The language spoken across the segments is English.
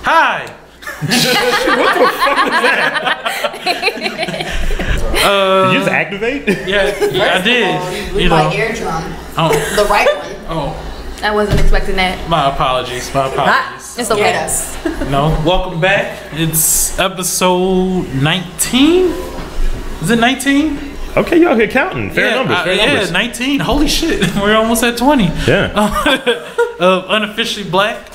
Hi. What the fuck was that? Did you just activate? Yeah, I did. With my eardrum. Oh. The right one. Oh. I wasn't expecting that. My apologies. It's okay. Yes. No, welcome back. It's episode 19. Is it 19? Okay, y'all here counting. Fair numbers. Yeah, 19. Holy shit. We're almost at 20. Yeah. Unofficially black.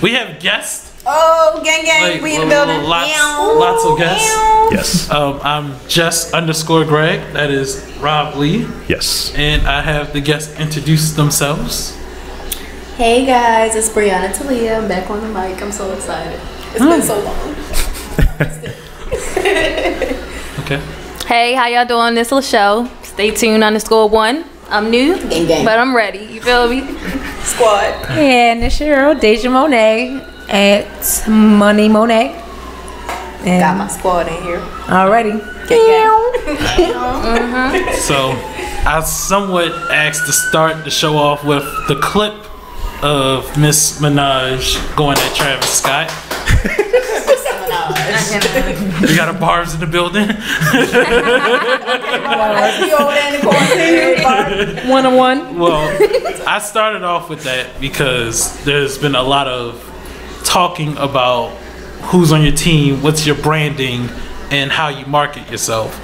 We have guests. Oh, gang, we in the building. Lots of guests. Yes. I'm Jess_Greg. That is Rob Lee. Yes. And I have the guests introduce themselves. Hey guys, it's Brianna Talia. I'm back on the mic. I'm so excited. It's been so long. Okay. Hey, how y'all doing? This little show. Stay tuned _1. I'm new, Gang. but I'm ready. You feel me? Squad. And this your Deja Monet at Money Monet. And Got my squad in here. already. Gang. So I somewhat asked to start the show off with the clip of Miss Minaj going at Travis Scott. We got our barbs in the building. One-on-one. Well, I started off with that because there's been a lot of talking about who's on your team, what's your branding, and how you market yourself.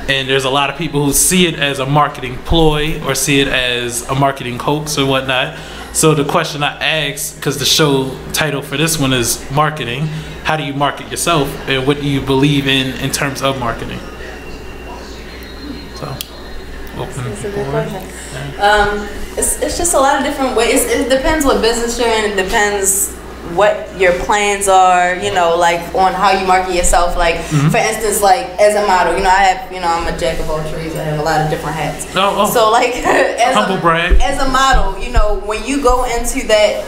And there's a lot of people who see it as a marketing ploy or see it as a marketing hoax or whatnot. So the question I asked, because the show title for this one is marketing, how do you market yourself and what do you believe in terms of marketing? So, open That's a the good floor. question. It's just a lot of different ways. It depends what business you're in. It depends what your plans are, you know, like on how you market yourself. Like, for instance, like as a model, you know, I'm a jack of all trades. I have a lot of different hats. So like, Humble brag. as a model, you know, when you go into that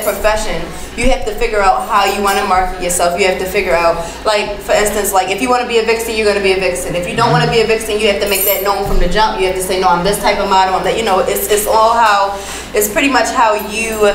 profession, you have to figure out how you want to market yourself. You have to figure out, like, for instance, like if you want to be a vixen, you're going to be a vixen. If you don't want to be a vixen, you have to make that known from the jump. You have to say, no, I'm this type of model. I'm that, you know, it's all how, it's pretty much how you,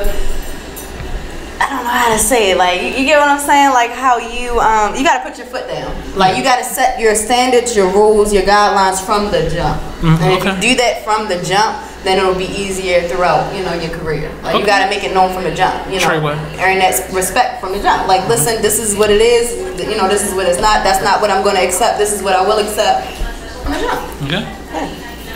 I don't know how to say it. Like, you get what I'm saying? Like how you got to put your foot down. Like you got to set your standards, your rules, your guidelines from the jump. And if you do that from the jump, then it'll be easier throughout, you know, your career. Like you got to make it known from the jump. You know, earn that respect from the jump. Like, listen, this is what it is. You know, this is what it's not. That's not what I'm going to accept. This is what I will accept from the jump. Okay.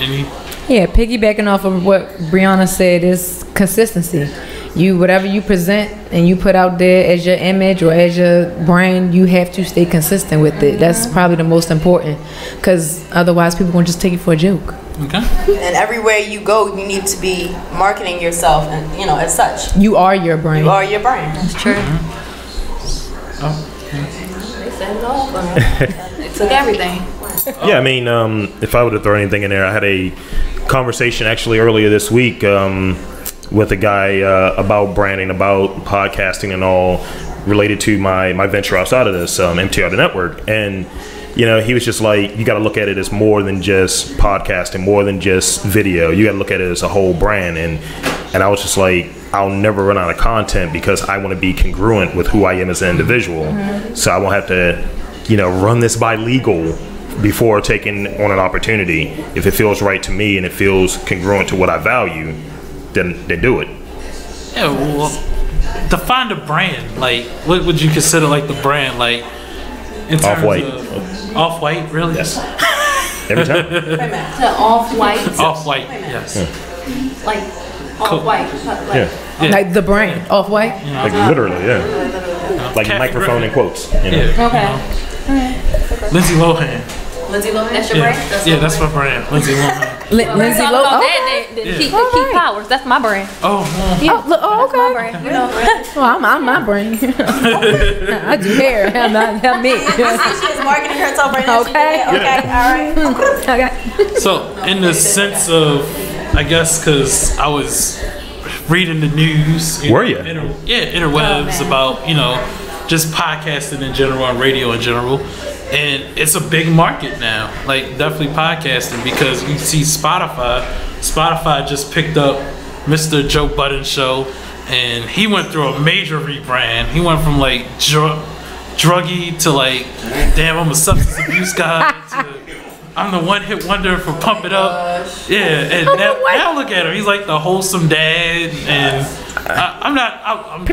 Any? Yeah, piggybacking off of what Brianna said is consistency. Whatever you present and you put out there as your image or as your brand, you have to stay consistent with it. That's probably the most important, because otherwise people won't just take it for a joke. Okay. And everywhere you go, you need to be marketing yourself, and you know, as such. You are your brand. You are your brand. That's true. They said it all. It took everything. Yeah, I mean, if I were to throw anything in there, I had a conversation actually earlier this week with a guy about branding, about podcasting and all related to my venture outside of this, MTR the network. And, you know, he was just like, you got to look at it as more than just podcasting, more than just video. You got to look at it as a whole brand. And I was just like, I'll never run out of content because I want to be congruent with who I am as an individual. So I won't have to, you know, run this by legal before taking on an opportunity. If it feels right to me and it feels congruent to what I value, then do it. Yeah, well, define the brand. Like, what would you consider like the brand? Like, in terms Off-white. of Off-white, really? Yes. Every time. The off-white. Off-white, yes. Like off-white. Yeah. Like the brand, Off-White. Like literally, yeah. Like microphone in quotes. You know? Yeah. Okay. Lindsay Lohan. Lindsay Lohan, that's your Yeah, brand? yeah, that's my brand. Lindsay Lohan. Lindsay Talk Lohan. about that, the key powers. That's my brand. Oh, Yeah. Oh, That's my okay. brand. You know. Well, I'm my brand. I do hair. I'm not me. She is marketing herself right now. Okay. Okay, all right. Okay. So, in the sense of, I guess, because I was reading the news. Were you? Interwebs about, you know, just podcasting in general and radio in general. and it's a big market now. Like definitely podcasting, because you see Spotify just picked up Mr. Joe Budden's show, and he went through a major rebrand. He went from like druggy to like, damn, I'm a substance abuse guy to I'm the one hit wonder for Pump It Up. Yeah, and now look at him. He's like the wholesome dad, and I'm not.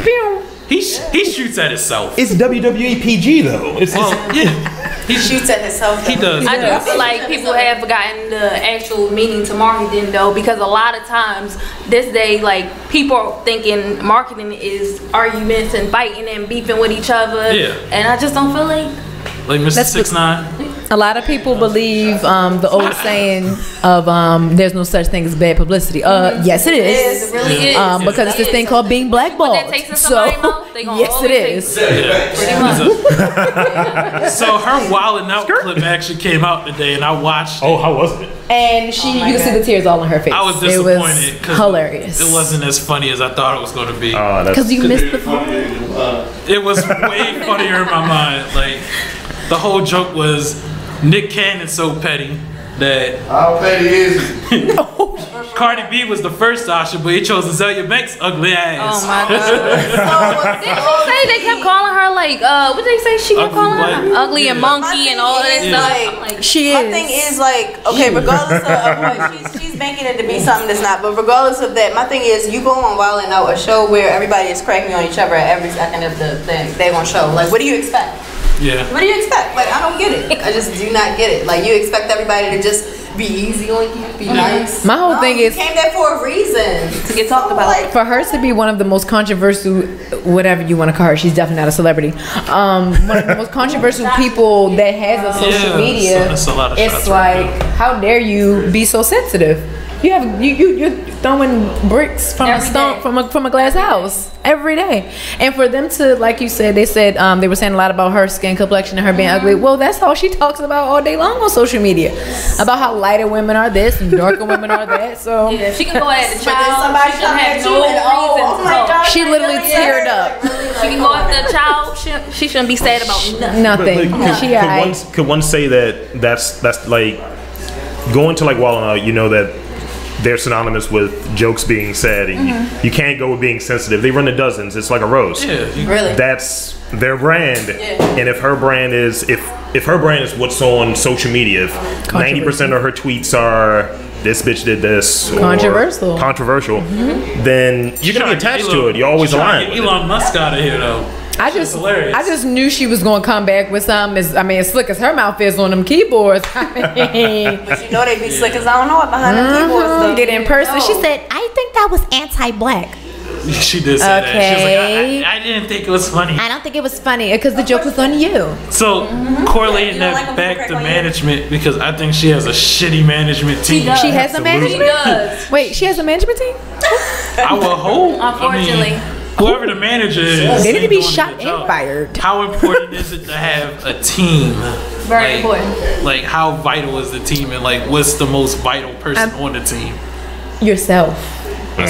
He shoots at himself. It's WWE PG though. He shoots at himself. He does. I do feel like people have forgotten the actual meaning to marketing though, because a lot of times this day, like people are thinking marketing is arguments and fighting and beefing with each other. Yeah. And I just don't feel like Mr. 6ix9ine. A lot of people believe the old saying of there's no such thing as bad publicity. Yes, it is. it really is. Because it's this thing called being blackballed. When that takes in somebody's mouth, they gonna yes, it is. Pretty much. So her Wildin' Out clip actually came out today, and I watched it. Oh, how was it? And you can see the tears all on her face. I was disappointed because hilarious. It wasn't as funny as I thought it was going to be. Because you missed the fun. It was way funnier in my mind. Like the whole joke was Nick Cannon's so petty that how petty is he? Cardi B was the first Asha, but he chose Azalea Banks' ugly ass. Oh my god. Didn't she say they kept calling her like what did they say she kept calling her? Ugly and monkey and all of that stuff. Like, my thing is like, okay, regardless of what she's making it to be something that's not, but regardless of that, my thing is you go on Wildin' Out, a show where everybody is cracking on each other at every second of the thing they gonna show. Like, what do you expect? Yeah. What do you expect? Like, I don't get it. I just do not get it. Like, you expect everybody to just be easy on you, be nice. My whole thing is, you came there for a reason to get talked about. Like, for her to be one of the most controversial, whatever you want to call her, she's definitely not a celebrity. One of the most controversial people that has a social media. That's a lot of it's shots like, how dare you be so sensitive? You're throwing bricks from a glass house every day, and for them to, like you said, they said they were saying a lot about her skin complexion and her being ugly. Well, that's all she talks about all day long on social media, about how lighter women are this and darker women are that. So yeah, she can go at the But then child. somebody She can have come no at you and, reason to talk. she literally teared up. She can go after the child. She shouldn't be sad about nothing. Nothing. Could one say that's like going to like Wildin' Out? You know that they're synonymous with jokes being said, and you can't go with being sensitive. They run the dozens. It's like a roast. Yeah, Really? That's their brand. Yeah. And if her brand is if her brand is what's on social media, if 90% of her tweets are this bitch did this or controversial, then you're gonna be attached to it. You're always aligned with Elon Musk out of here though. I just knew she was gonna come back with something. As slick as her mouth is on them keyboards. But you know they be slick as I don't know what behind them keyboards. Though. Get in person. She said, I think that was anti-black. She did say that. She was like, I didn't think it was funny. I don't think it was funny because the joke was on you. So correlating Yeah, you don't that like back to them management, because I think she has a shitty management team. She has a management. does. Wait, she has a management team? I will hope. Unfortunately. Whoever the manager is, They need to be doing a shot good and job. fired. How important is it to have a team? Very important. Like, how vital is the team, and like, what's the most vital person on the team? Yourself.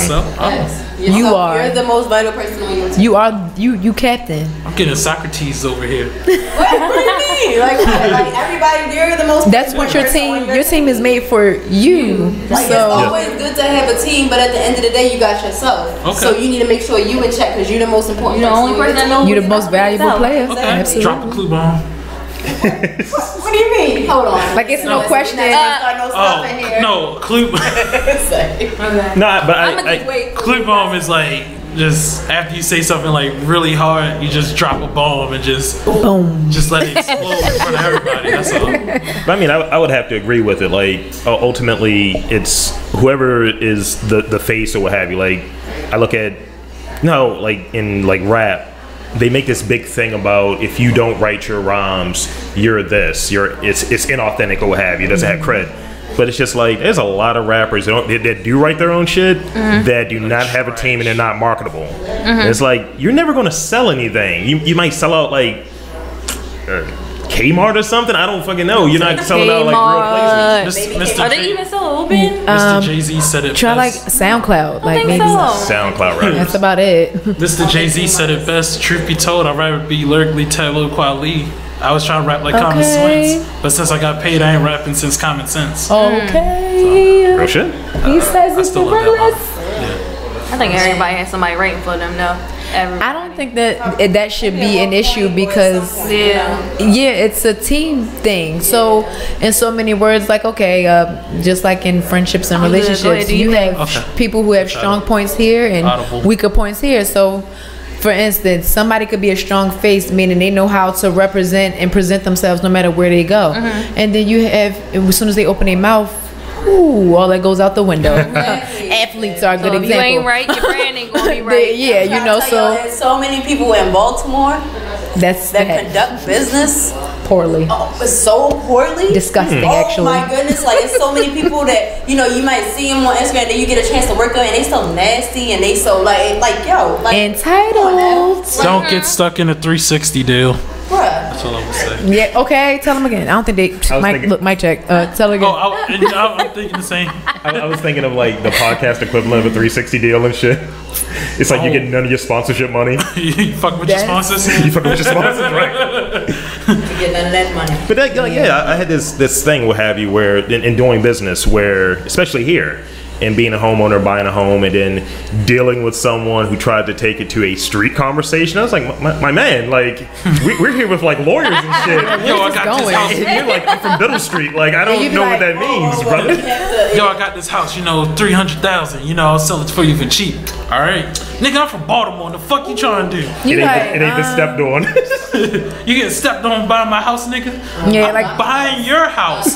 So, You're the most vital person on your team. You are you captain. I'm getting Socrates over here. What do you mean? Like everybody, you're the most. That's what your important person on team. Your team is made for you. Like, it's always good to have a team, but at the end of the day, you got yourself. Okay. So you need to make sure you in check because you're the most important. You're the only person that knows. You're the most valuable player. Okay, Absolutely. drop a clue bomb. What do you mean? Hold on. Like it's no question. No stuff in here. No, clue. Nah, but Clue bomb is like just after you say something like really hard, you just drop a bomb and just Boom. just let it explode in front of everybody. That's all. But I mean, I would have to agree with it. Like, ultimately, it's whoever is the face or what have you. Like, I look at, like in like rap, they make this big thing about if you don't write your rhymes, you're this. It's inauthentic or what have you. It doesn't have cred. But it's just like there's a lot of rappers that do write their own shit that do not have a team and they're not marketable. And it's like you're never going to sell anything. You might sell out like Kmart or something. I don't fucking know. You're not selling out like real places. Are they even still open? Mr. Jay-Z said it Try like best. SoundCloud, like maybe SoundCloud, right? that's about it. Mr. Jay-Z said it best. Truth be told, I'd rather be lyrically Talib Kweli. I was trying to rap like Common Sense, but since I got paid, I ain't rapping since Common Sense. Okay. Real shit. He says I it's the still love that realest. line. I think everybody has somebody writing for them though. Everybody. I don't think that should be an issue because it's a team thing. So in so many words, like just like in friendships and relationships, you have people who have strong points here and weaker points here. So for instance, somebody could be a strong face, meaning they know how to represent and present themselves no matter where they go. And then you have, as soon as they open their mouth, all that goes out the window. Athletes are a good example. If you ain't right, your brand ain't gonna be right. So there's so many people in Baltimore that conduct business poorly. So poorly. Disgusting, actually. Oh my goodness! Like it's so many people that you might see them on Instagram, then you get a chance to work with, and they so nasty and they so like entitled. Don't get stuck in a 360 deal. That's all I would say. Yeah, okay, tell them again. I don't think they mic check. Tell them again. I'm thinking the same. I was thinking of like the podcast equivalent of a 360 deal and shit. It's like you get none of your sponsorship money. You fuck with your sponsors? You fuck with your sponsors, right? You get none of that money. But I had this thing, what have you, where in doing business, where especially here, and being a homeowner, buying a home, and then dealing with someone who tried to take it to a street conversation. I was like, my man, like, we're here with like lawyers and shit. Yo, I got this house. And you're like, I'm from Middle Street. Like, I don't know what that means, brother. Yo, I got this house, $300,000. I'll sell it for you for cheap. All right, nigga, I'm from Baltimore. The fuck you trying to do? It ain't been stepped on. You getting stepped on by my house, nigga? Yeah, I'm like buying your house.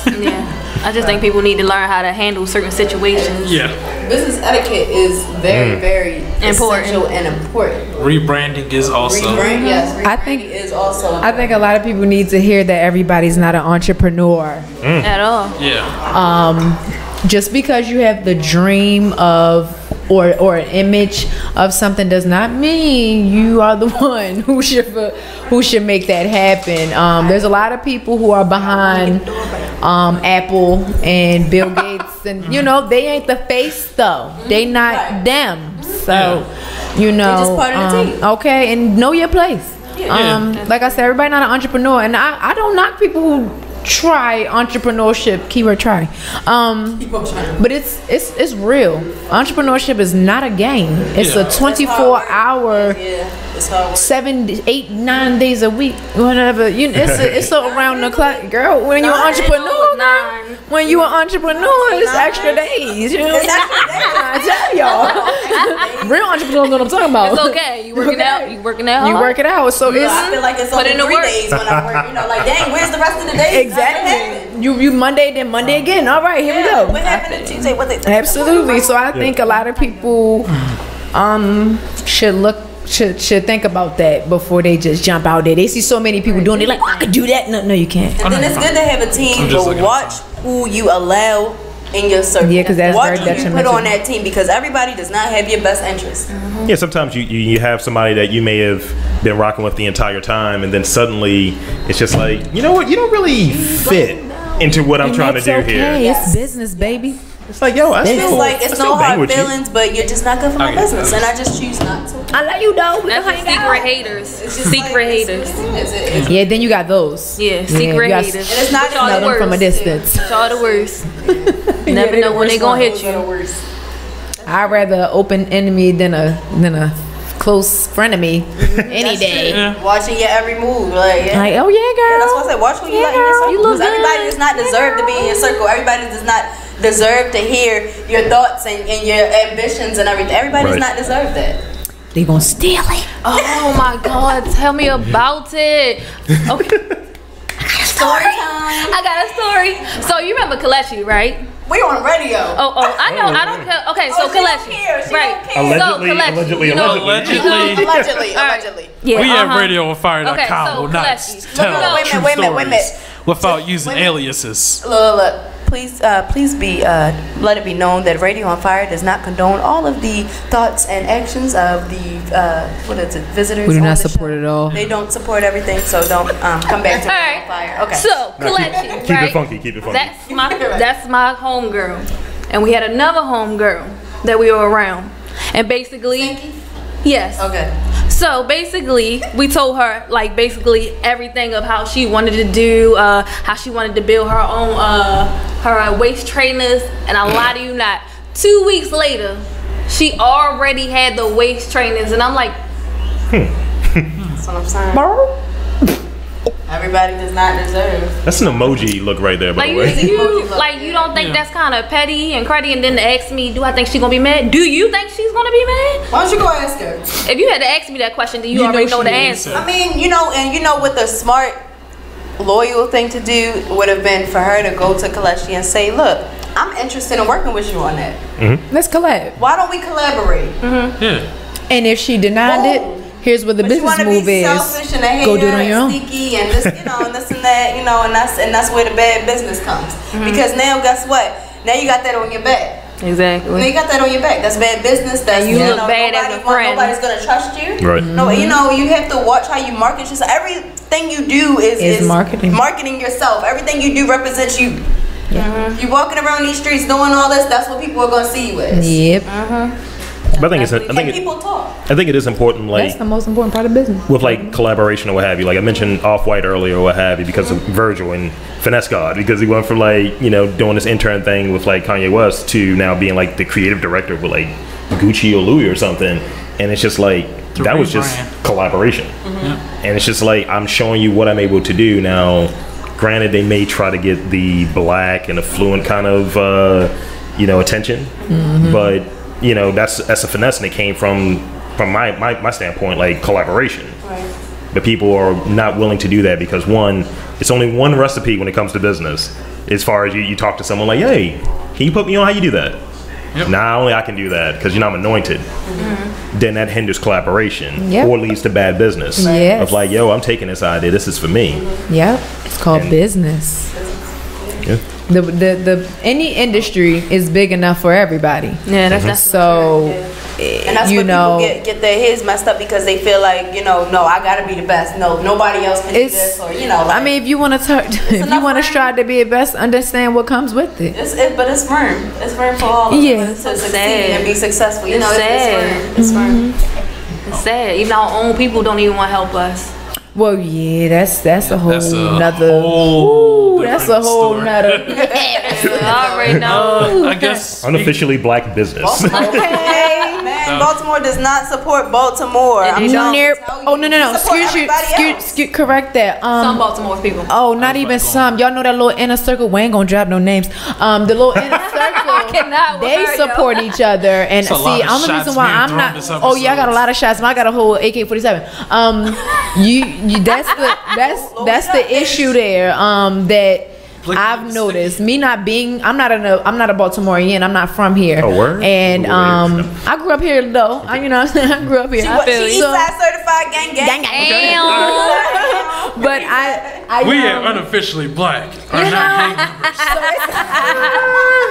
Yeah. I just think people need to learn how to handle certain situations. Yeah. Business etiquette is very, very important and important. Rebranding is also. Rebranding is also. I think a lot of people need to hear that everybody's not an entrepreneur at all. Yeah. Just because you have the dream of or an image of something does not mean you are the one who should make that happen. There's a lot of people who are behind Apple and Bill Gates, and they ain't the face though. They not them. So they just part of the team. Okay, and know your place. Like I said, everybody not an entrepreneur, and I don't knock people who try entrepreneurship, keyword try, but it's real. Entrepreneurship is not a game. It's a 24-hour 7, 8, 9 days a week, whatever. It's around the clock, girl. When you're an entrepreneur, it's extra days. I tell y'all, real entrepreneurs know what I'm talking about. It's okay. You working out. You working out. You work it out. So I feel like it's only 3 days when I work. Like, dang, where's the rest of the day? Exactly. You Monday, then Monday again. All right, here we go. What happened to Tuesday? Absolutely. So I think a lot of people should think about that before they just jump out there. They see so many people doing it, like, I could do that. No, you can't. And then it's good to have a team, but watch who you allow in your circle. Yeah, because that's watch very who you put on that team, because everybody does not have your best interest. Yeah, sometimes you have somebody that you may have been rocking with the entire time, and then suddenly it's just like, you know what, you don't really fit into what I'm trying to do here. It's business, baby. It's like, yo, it's no hard feelings, but you're just not good for my business, and I just choose not to. I let you know. That's the secret haters. Secret haters. Yeah, then you got those. Yeah, secret haters. And it's not smell them from a distance. It's all the worst. Never know when they gonna hit you. I'd rather open enemy than a close friend of me any day. Yeah. Watching your every move, like oh yeah, girl. that's what I said. Watch who you let in your circle. You look good. Everybody does not deserve to be in your circle. Everybody does not deserve to hear your thoughts and your ambitions and everything. Everybody does not deserve that. They gonna steal it. Oh my God! Tell me about it. Okay. I got a story. So you remember Kalechi, right? We on radio. Oh, I know. I don't care. Okay, so Kalechi, right? Allegedly. Allegedly. Yeah, we at RadioOnFire.com will not tell true wait a minute. without using aliases. Look. please be let it be known that Radio on Fire does not condone all of the thoughts and actions of the visitors. We do on not the support show. it all. They don't support everything, so don't come back to Radio on Fire. Okay. So collection, Keep right? it funky. Keep it funky. That's my homegirl, and we had another homegirl that we were around, and basically, yes. Okay. So basically, we told her like basically everything of how she wanted to do, how she wanted to build her own her waist trainers, and I lie to you not. 2 weeks later, she already had the waist trainers, and I'm like, That's what I'm saying. Everybody does not deserve. That's an emoji look right there, by like the way. you don't think that's kind of petty and cruddy, and then to ask me, do I think she's gonna be mad? Do you think she's gonna be mad? Why don't you go ask her? If you had to ask me that question, then you already know the answer. I mean, what the smart, loyal thing to do would have been for her to go to Kalechi and say, look, I'm interested in working with you on that. Let's collab. Why don't we collaborate? Yeah. And if she denied it, here's what the But you business want to move be is. selfish and a hater Go do it on your and own. sneaky and this, and this and that, and that's where the bad business comes. Because now, guess what? Now you got that on your back. Exactly. Now you got that on your back. That's bad business. That's And you look bad as a friend. Nobody's gonna trust you. Right. No, you have to watch how you market yourself. Everything you do is marketing. Marketing yourself. Everything you do represents you. You walking around these streets doing all this. That's what people are gonna see you as. Yep. But I Can people talk? think it is important, like That's the most important part of business. with like collaboration or what have you. Like I mentioned Off-White earlier or what have you because of Virgil and Finesse God, because he went from like, doing this intern thing with like Kanye West to now being like the creative director with like Gucci or Louis or something. And it's just like, that was just collaboration. And it's just like, I'm showing you what I'm able to do. Now, granted, they may try to get the black and affluent kind of, attention, but that's a finesse, and it came from my standpoint, like collaboration. Right. But people are not willing to do that because one, it's only one recipe when it comes to business. As far as you talk to someone like, hey, can you put me on how you do that? Yep. Nah, only I can do that because I'm anointed. Then that hinders collaboration or leads to bad business. Yes. Of like, yo, I'm taking this idea. This is for me. Yep. It's called And- business. Yeah. The any industry is big enough for everybody. Yeah, that's So, And that's when people get their heads messed up because they feel like, no, I gotta be the best. No, nobody else can do this. Or, I mean, if you want to strive to be the best, understand what comes with it. but it's firm. It's firm for all of us to succeed and be successful. It's sad. It's firm. It's sad. Even our own people don't even want to help us. Well, yeah, that's a whole That's a nother. whole That's a different whole story. nother. I already know. I guess Unofficially black business. Hey, man, Baltimore does not support Baltimore. I'm trying to tell you. Oh no. Support everybody else. Correct that. Some Baltimore people. Oh, not even some. Y'all know that little inner circle. We ain't gonna drop no names. The little inner circle. cannot with They her, support each other, and It's a see, lot of I'm the shots reason why being I'm thrown not. this Oh yeah, I got a episode. lot of shots. I got a whole AK-47. That's the issue there. That I've noticed. Me not being, I'm not a Baltimorean. I'm not from here. Oh, word? And Where? I grew up here though. I grew up here. She east side certified gang. But I we are unofficially black. Are not gang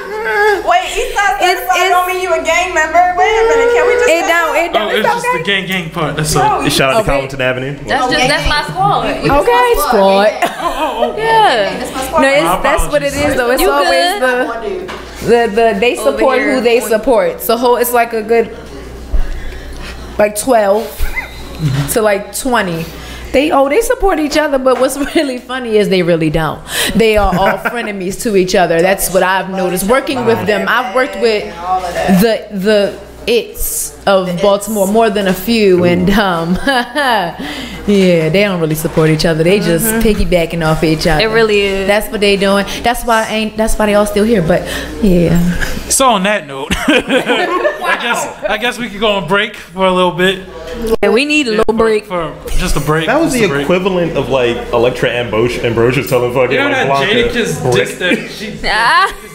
members. Wait, east side certified don't mean you a gang member. Wait a minute, can we just It don't. Oh, it's just the gang part. That's all. Shout out to Okay. Collington Avenue. That's my squad. Okay, squad. Yeah. No, that's what it is though. It's You always good? the they support here. who they support. So it's like a good like 12 to like 20. They support each other, but what's really funny is they really don't. They are all frenemies to each other. That's what I've noticed working with them. I've worked with the it's of Baltimore more than a few, and yeah, they don't really support each other. They just piggybacking off each other. It really is. That's what they doing. That's why they all still here. But yeah, So on that note, I guess we could go on break for a little bit. Yeah, we need a little break. For just a break. That was just the a break. equivalent of like Electra Ambrosius telling fucking You know like that Blanca. Jada just Brick. dissed that. She just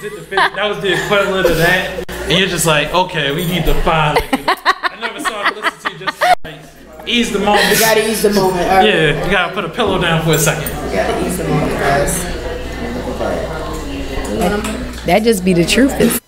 did the fit. That was the equivalent of that. And you're just like, okay, we need to find. I never saw it listen to just like ease the moment. You gotta ease the moment. All right. Yeah, you gotta put a pillow down for a second. You gotta ease the moment, guys. That just be the truth.